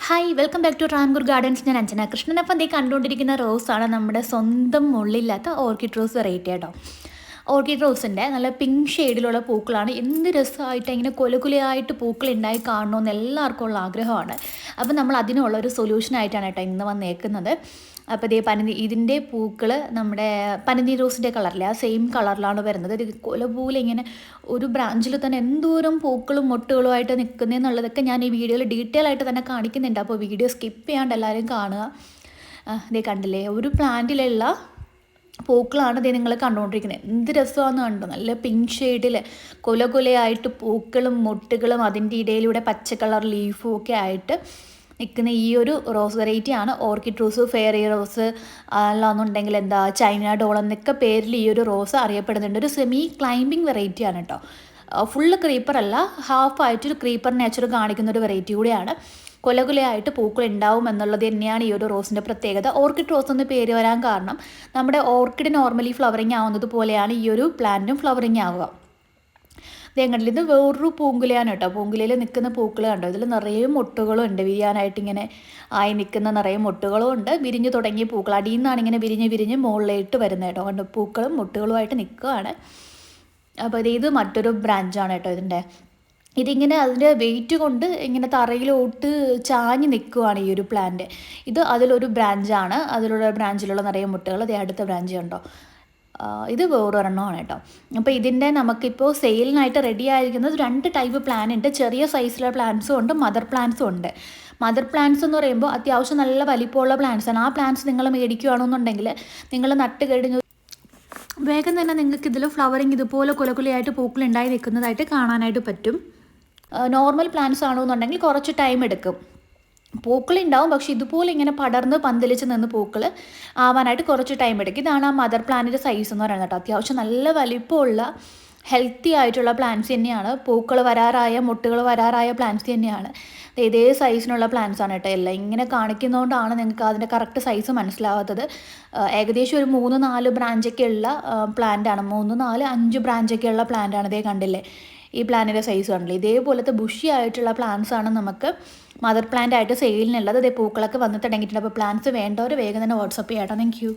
Hi welcome back to Rangoor Gardens. ഞാൻ അഞ്ജന കൃഷ്ണൻ. അപ്പം ഈ കണ്ടുകൊണ്ടിരിക്കുന്ന റോസാണ് നമ്മുടെ സ്വന്തം മുള്ളില്ലാത്ത ഓർക്കിഡ് റോസ് വെറൈറ്റി കേട്ടോ. ഓർക്കിഡ് റോസിൻ്റെ നല്ല പിങ്ക് ഷെയ്ഡിലുള്ള പൂക്കളാണ്. എന്ത് രസമായിട്ട് ഇങ്ങനെ കൊലകുലയായിട്ട് പൂക്കൾ ഉണ്ടായി കാണണമെന്ന് എല്ലാവർക്കും ഉള്ള ആഗ്രഹമാണ്. അപ്പം നമ്മൾ അതിനുള്ള ഒരു സൊല്യൂഷനായിട്ടാണ് കേട്ടോ ഇന്ന് വന്നേക്കുന്നത്. അപ്പോൾ ഇതേ ഇതിൻ്റെ പൂക്കൾ നമ്മുടെ പനിനീർ റോസിൻ്റെ കളറിലെ ആ സെയിം കളറിലാണ് വരുന്നത്. ഇത് കൊലപോലെ ഇങ്ങനെ ഒരു ബ്രാഞ്ചിൽ തന്നെ എന്തോരം പൂക്കളും മൊട്ടുകളുമായിട്ട് നിൽക്കുന്നതെന്നുള്ളതൊക്കെ ഞാൻ ഈ വീഡിയോയിൽ ഡീറ്റെയിൽ ആയിട്ട് തന്നെ കാണിക്കുന്നുണ്ട്. അപ്പോൾ വീഡിയോ സ്കിപ്പ് ചെയ്യാണ്ട് എല്ലാവരും കാണുക. ഇതേ കണ്ടില്ലേ, ഒരു പ്ലാന്റിലുള്ള പൂക്കളാണ് ഇതേ നിങ്ങൾ കണ്ടുകൊണ്ടിരിക്കുന്നത്. എന്ത് രസമാണെന്ന് കണ്ടോ, നല്ല പിങ്ക് ഷെയ്ഡിൽ കൊലകൊലയായിട്ട് പൂക്കളും മൊട്ടുകളും അതിൻ്റെ ഇടയിലൂടെ പച്ച കളർ ലീഫും ഒക്കെ ആയിട്ട് നിൽക്കുന്ന ഈ ഒരു റോസ് വെറൈറ്റിയാണ് ഓർക്കിഡ് റോസ്, ഫെയറി റോസ്, അല്ലാന്നുണ്ടെങ്കിൽ എന്താ ചൈന ഡോൾ എന്നൊക്കെ പേരിൽ ഈ ഒരു റോസ് അറിയപ്പെടുന്നുണ്ട്. ഒരു സെമി ക്ലൈംബിങ് വെറൈറ്റിയാണ് കേട്ടോ. ഫുള്ള് ക്രീപ്പർ അല്ല, ഹാഫായിട്ടൊരു ക്രീപ്പർ നേച്ചർ കാണിക്കുന്ന ഒരു വെറൈറ്റി കൂടിയാണ്. കൊലകുലയായിട്ട് പൂക്കൾ ഉണ്ടാവും എന്നുള്ളത് തന്നെയാണ് ഈ ഒരു റോസിൻ്റെ പ്രത്യേകത. ഓർക്കിഡ് റോസ് എന്ന് പേര് വരാൻ കാരണം നമ്മുടെ ഓർക്കിഡ് നോർമലി ഫ്ലവറിങ് ആവുന്നത് പോലെയാണ് ഈ ഒരു പ്ലാന്റും ഫ്ലവറിങ് ആവുക. കണ്ടില്ല, ഇത് വേറൊരു പൂങ്കുലയാണ് കേട്ടോ. പൂങ്കുലയിൽ നിൽക്കുന്ന പൂക്കൾ കണ്ടോ, ഇതിൽ നിറയെ മൊട്ടുകളും ഉണ്ട്. വിരിയാനായിട്ട് ഇങ്ങനെ ആയി നിൽക്കുന്ന നിറയെ മൊട്ടുകളും ഉണ്ട്. വിരിഞ്ഞ് തുടങ്ങിയ പൂക്കൾ അടിയിൽ നിന്നാണ് ഇങ്ങനെ വിരിഞ്ഞ് മുകളിലായിട്ട് വരുന്നത് കേട്ടോ. കണ്ടോ, പൂക്കളും മൊട്ടുകളുമായിട്ട് നിൽക്കുകയാണ്. അപ്പോൾ ഇത് മറ്റൊരു ബ്രാഞ്ചാണ് കേട്ടോ ഇതിൻ്റെ. ഇതിങ്ങനെ അതിൻ്റെ വെയിറ്റ് കൊണ്ട് ഇങ്ങനെ തറയിലോട്ട് ചാഞ്ഞ് നിൽക്കുകയാണ് ഈ ഒരു പ്ലാന്റ്. ഇത് അതിലൊരു ബ്രാഞ്ചാണ്. അതിലുള്ള ബ്രാഞ്ചിലുള്ള നിറയെ മുട്ടുകൾ. അതേ അടുത്ത ബ്രാഞ്ച് കണ്ടോ, ഇത് വേറൊരെണ്ണമാണ് കേട്ടോ. അപ്പോൾ ഇതിൻ്റെ നമുക്കിപ്പോൾ സെയിലിനായിട്ട് റെഡി ആയിരിക്കുന്നത് 2 ടൈപ്പ് പ്ലാൻ ഉണ്ട്. ചെറിയ സൈസിലുള്ള പ്ലാന്റ്സും ഉണ്ട്, മദർ പ്ലാന്റ്സും ഉണ്ട്. മദർ പ്ലാന്റ്സ് എന്ന് പറയുമ്പോൾ അത്യാവശ്യം നല്ല വലിപ്പമുള്ള പ്ലാന്റ്സാണ്. ആ പ്ലാന്റ്സ് നിങ്ങൾ മേടിക്കുകയാണെന്നുണ്ടെങ്കിൽ നിങ്ങൾ നട്ട് കഴിഞ്ഞ് വേഗം തന്നെ നിങ്ങൾക്ക് ഇതിൽ ഫ്ലവറിങ് ഇതുപോലെ കൊലകുലയായിട്ട് പൂക്കൾ ഉണ്ടായി നിൽക്കുന്നതായിട്ട് കാണാനായിട്ട് പറ്റും. നോർമൽ പ്ലാന്റ്സ് ആണെന്നുണ്ടെങ്കിൽ കുറച്ച് ടൈം എടുക്കും. പൂക്കളുണ്ടാവും, പക്ഷേ ഇതുപോലെ ഇങ്ങനെ പടർന്ന് പന്തലിച്ച് നിന്ന് പൂക്കൾ ആവാനായിട്ട് കുറച്ച് ടൈം എടുക്കും. ഇതാണ് ആ മദർ പ്ലാന്റിൻ്റെ സൈസ് എന്ന് പറയുന്നത് കേട്ടോ. അത്യാവശ്യം നല്ല വലിപ്പമുള്ള ഹെൽത്തി ആയിട്ടുള്ള പ്ലാന്റ്സ് തന്നെയാണ്. പൂക്കൾ വരാറായ മുട്ടുകൾ വരാറായ പ്ലാന്റ്സ് തന്നെയാണ്. ഇതേ സൈസിനുള്ള പ്ലാന്റ്സ് ആണ് കേട്ടോ എല്ലാം. ഇങ്ങനെ കാണിക്കുന്നതുകൊണ്ടാണ് നിങ്ങൾക്ക് അതിൻ്റെ കറക്റ്റ് സൈസ് മനസ്സിലാവാത്തത്. ഏകദേശം ഒരു 3-4 ബ്രാഞ്ചൊക്കെ ഉള്ള പ്ലാന്റാണ്. 3-4-5 ബ്രാഞ്ചൊക്കെ ഉള്ള പ്ലാന്റാണ്. ഇതേ കണ്ടില്ലേ, ഈ പ്ലാന്റിൻ്റെ സൈസ് കണ്ടില്ലേ. ഇതേപോലത്തെ ബുഷി ആയിട്ടുള്ള പ്ലാന്റ്സ് ആണ് നമുക്ക് മദർ പ്ലാന്റ് ആയിട്ട് സെയിലിനുള്ളത്. അതേ പൂക്കളൊക്കെ വന്ന് തുടങ്ങിയിട്ടുണ്ട്. അപ്പോൾ പ്ലാന്റ്സ് വേണ്ടവർ വേഗം തന്നെ വാട്സപ്പ് ചെയ്യാം കേട്ടോ. Thank you.